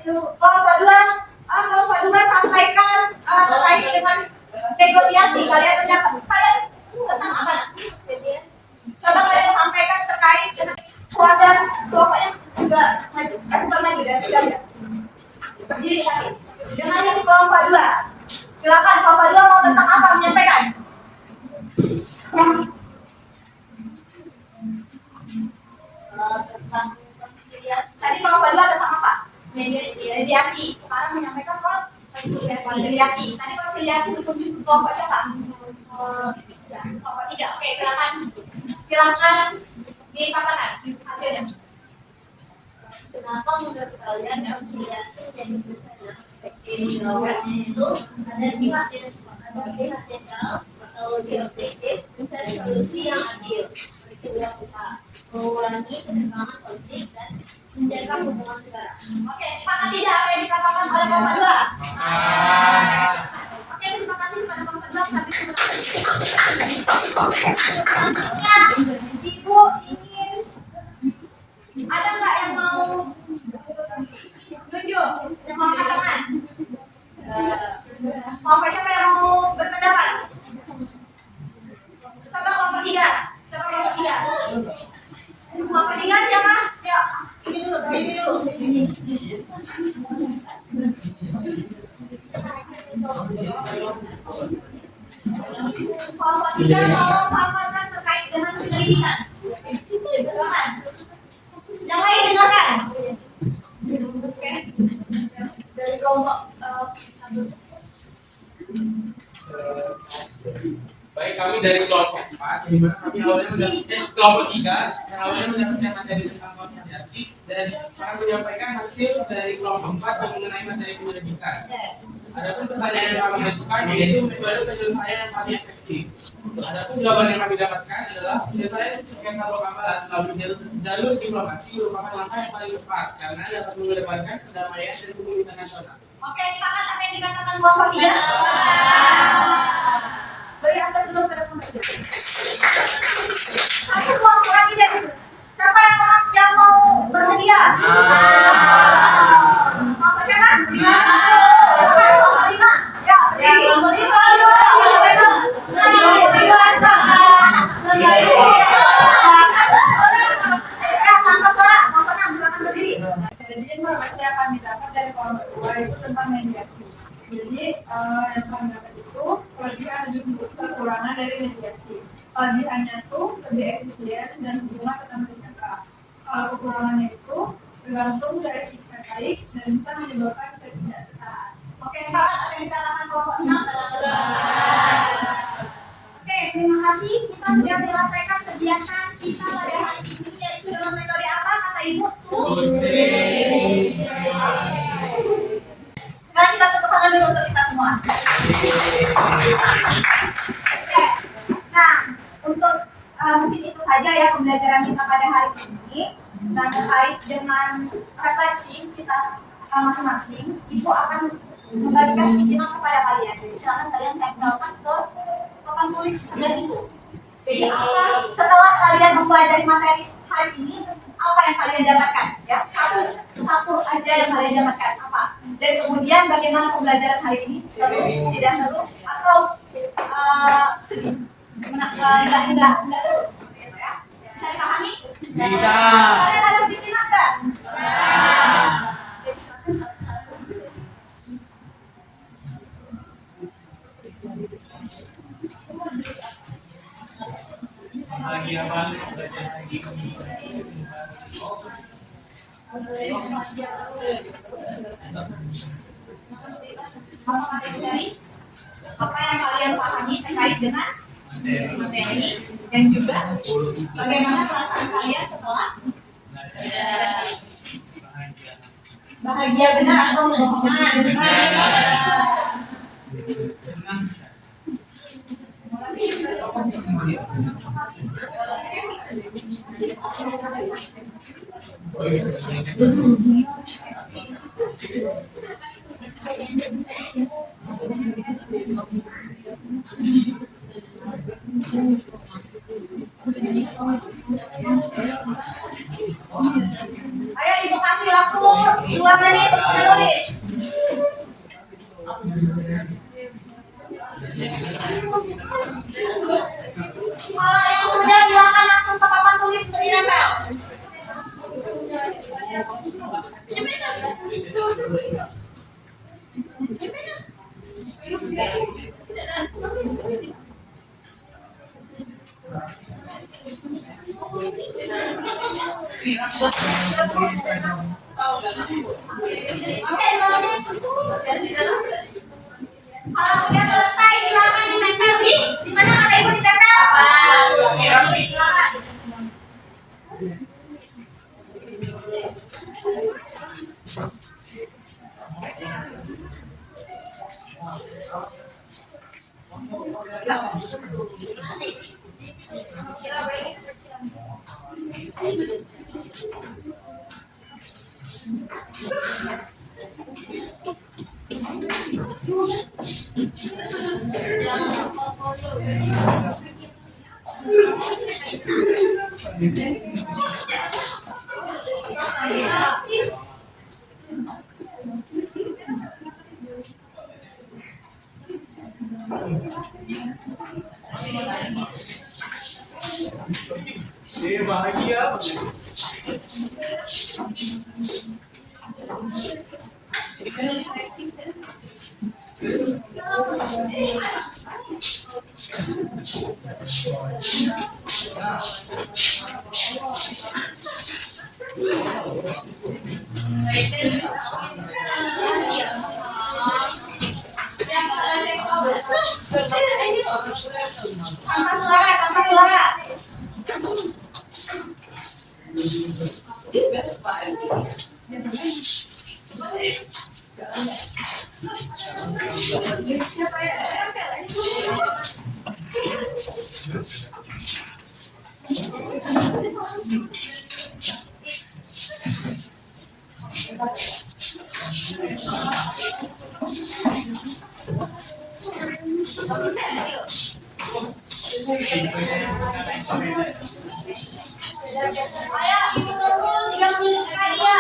Kelompok 2 sampaikan terkait dengan negosiasi. Kalian mendapat tentang apa? Coba kalian sampaikan terkait dengan keluarga kelompoknya juga maju. Bukan maju dan sudah ya. Berdiri tadi. Dengan yang kelompok 2. Silakan kelompok 2 mau tentang apa menyampaikan? Tentang konsiliasi. Tadi kelompok 2 tentang apa? Mediasi. Sekarang menyampaikan konsiliasi. Tadi konsiliasi berkunjung ke kelompok siapa? Kelompok 3. Oke, silakan. Silakan dipaparkan hasilnya. Kenapa menurut kalian konsiliasi jadi bisa efektif? di bawahnya itu ada pihak netral atau lebih objektif mencari solusi yang adil. Kedua kita mengurangi penegakan konflik dan menjaga hubungan negara. Oke, sepakat tidak apa yang dikatakan oleh kelompok 2? Oke, terima kasih kepada kelompok 2. Sampai Ibu ingin ada nggak yang mau tunjuk, mau angkat tangan? Kelompok siapa yang mau berpendapat? Coba kelompok 3. Coba kelompok 3. Kelompok 3 siapa? Ya, ini dulu, ini dulu. Kelompok 3 tolong paparkan terkait dengan penyelidikan. Silakan. Yang lain dengarkan. Dari kelompok Baik, kami dari kelompok 4, di mana kami awalnya kelompok 3, yang awalnya mendapatkan materi tentang konsolidasi dan akan menyampaikan hasil dari kelompok 4 yang mengenai materi penyelidikan. Adapun pertanyaan yang kami ajukan yaitu metode penyelesaian yang paling efektif. Adapun jawaban yang kami dapatkan adalah penyelesaian sengketa lokal melalui jalur diplomasi merupakan langkah yang paling tepat karena dapat mengedepankan perdamaian dan hubungan internasional. Oke, sepakat apa yang dikatakan kelompok 3? Beri atas dulu pada kelompok 3. Satu kelompok lagi deh. Siapa yang mau bersedia? Kelompok siapa? 5. Kelompok 5. Ya, berdiri. Kelompok 5. Angkat suara. Kelompok 6, silakan berdiri. Jadi informasi yang kami dapat dari kelompok 2 itu tentang mediasi. Jadi yang kami dapat itu kelebihan dan kekurangan dari mediasi. Kelebihannya itu lebih efisien dan hubungan tetap terjaga. Kalau kekurangannya itu tergantung dari etikat baik dan bisa menyebabkan ketidaksetaraan. Oke, sepakat apa yang dikatakan kelompok 6? Oke, terima kasih. Kita sudah menyelesaikan kegiatan kita pada hari ini, yaitu dengan metode apa kata Ibu? Sekarang kita tepuk tangan dulu untuk kita semua. Oke. Nah, untuk mungkin itu saja ya pembelajaran kita pada hari ini. Dan terkait dengan refleksi kita masing-masing, Ibu akan membagikan skema kepada kalian. Jadi silakan kalian tempelkan ke papan tulis sebelah situ. Jadi apa setelah kalian mempelajari materi hari ini, apa yang kalian dapatkan? Ya, satu aja yang kalian dapatkan apa? Dan kemudian bagaimana pembelajaran hari ini? Seru, tidak seru, atau sedih? Enggak seru, gitu ya? Bisa dipahami? Bisa. Kalian ada sedih enggak? Jadi silakan satu-satu. Lagi apa? Belajar lagi. Apa materi? Apa yang kalian pahami terkait dengan materi dan juga bagaimana perasaan kalian setelah bahagia benar atau bohongan? Senang sekali. Ayo Ibu kasih waktu 2 menit untuk menulis. Kalau yang sudah silakan langsung ke papan tulis untuk dinempel. Oke, 2 menit. Kalau udah selesai silakan ditempel di mana kata Ibu ditempel? Oke, silakan. Bahagia. Tanpa suara, tanpa suara. Ayo, ibu tunggu 3 menit lagi ya.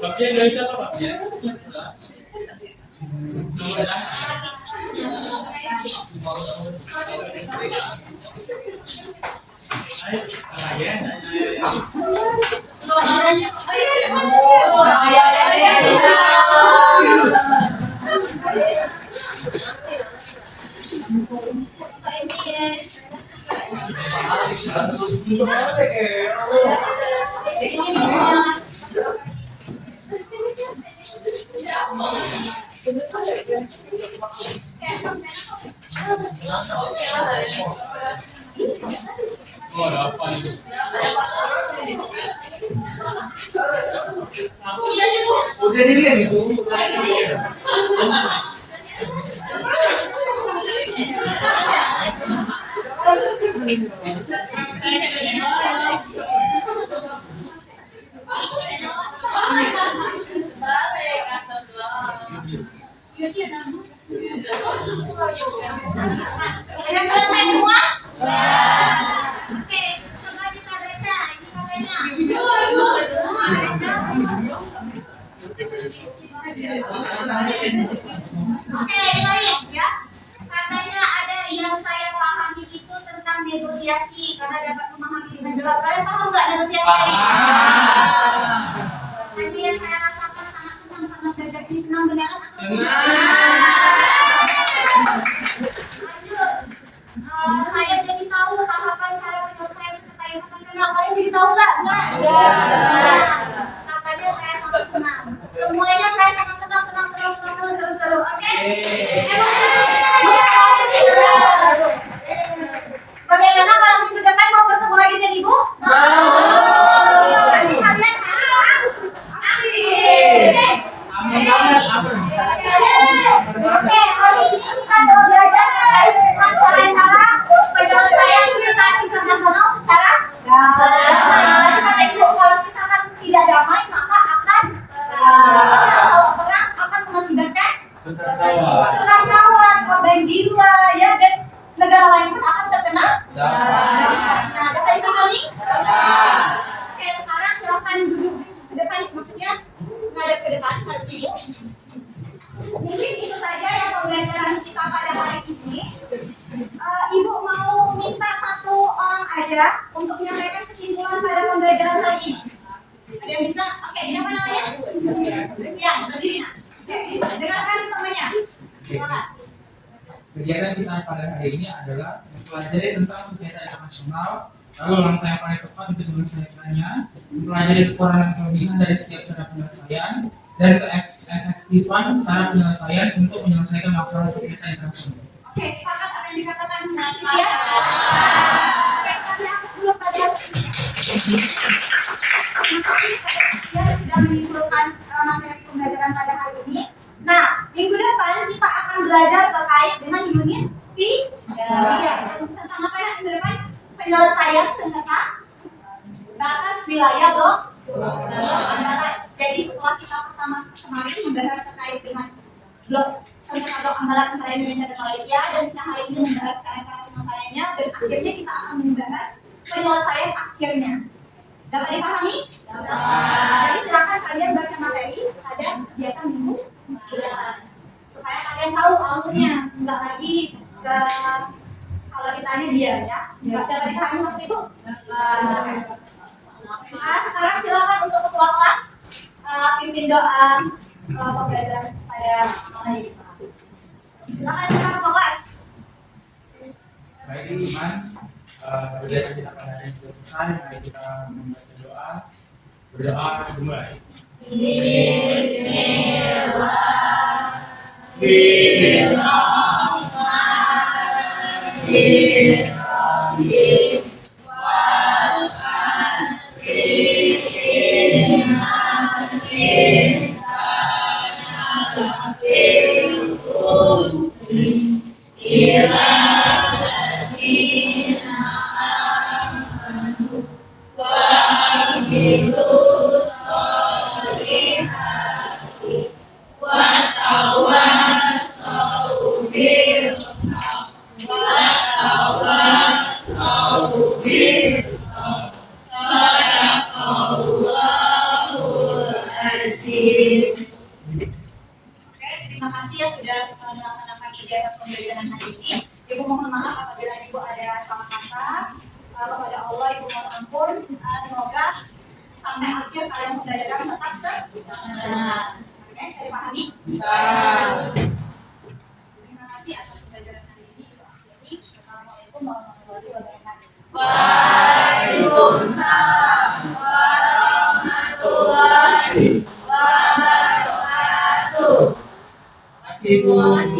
Bagian dari siapa Pak? Ya. Oh, ada apa itu? Udah dilihat itu. Sudah selesai semua? Oke, coba kita baca. Ini Oke, dengerin ya. Katanya ada yang saya pahami itu tentang negosiasi karena dapat memahami dengan jelas. Kalian paham nggak negosiasi tadi? Tadi yang saya rasakan sangat senang karena belajar ini senang beneran atau tidak? Lanjut. Saya jadi tahu tahapan cara penyelesaian sengketa internasional. Kalian jadi tahu nggak? Katanya saya sangat senang. Semuanya saya sangat senang. Seru. Oke? Bagaimana kalau minggu depan mau bertemu lagi dengan ibu? Tapi kalian harus aktif. Oke, hari ini kita mau belajar terkait dengan cara-cara penyelesaian sengketa internasional secara damai. Tadi kata ibu, kalau misalkan tidak damai maka akan kalau perang akan mengakibatkan kekacauan, korban jiwa, ya, dan negara lain pun akan terkena. Nah, dapat dipahami? Oke, sekarang silakan duduk ke depan, maksudnya ngadep ke depan, harus duduk. Mungkin itu saja yang pembelajaran kita pada hari ini. Ibu mau minta satu orang aja untuk menyampaikan kesimpulan pada pembelajaran hari ini. Ada yang bisa? Oke, siapa namanya? Ya, berdiri. Oke, dengarkan temannya. Silakan. Kegiatan kita pada hari ini adalah mempelajari tentang sengketa internasional, lalu langkah yang paling tepat untuk menyelesaikannya, mempelajari kekurangan dan kelebihan dari setiap cara penyelesaian, dan keefektifan cara penyelesaian untuk menyelesaikan masalah sengketa internasional. Oke, sepakat apa yang dikatakan ya? Oke, kami akan dulu pada yang sudah menyimpulkan materi pembelajaran pada hari ini. belajar terkait dengan unit 3. Tentang apa ya? Ke depan penyelesaian sengketa batas wilayah blok Ambalat. Jadi setelah kita kemarin membahas terkait dengan sengketa blok Ambalat antara Indonesia dan Malaysia, dan kita hari ini membahas cara-cara penyelesaiannya, dan akhirnya kita akan membahas penyelesaian akhirnya. Dapat dipahami? Jadi silakan kalian baca materi pada kegiatan minggu depan supaya kalian tahu alurnya, nggak lagi ke kalau ditanya dia ya. Dapat dipahami maksud itu? Nah, sekarang silakan untuk ketua kelas pimpin doa pembelajaran pada hari ini. Silakan ketua kelas. Baik, Iman. Kegiatan kita pada hari ini sudah selesai. Mari kita membaca doa. Berdoa dimulai. Terima kasih ya sudah melaksanakan kegiatan pembelajaran hari ini. Ibu mohon maaf apabila Ibu ada salah kata. Kepada Allah Ibu mohon ampun. Semoga sampai akhir kalian pembelajaran tetap semangat. Oke, bisa dipahami? Bisa. Terima kasih atas pembelajaran hari ini. Assalamualaikum warahmatullahi wabarakatuh. Waalaikumsalam warahmatullahi wabarakatuh. Terima kasih, Bu.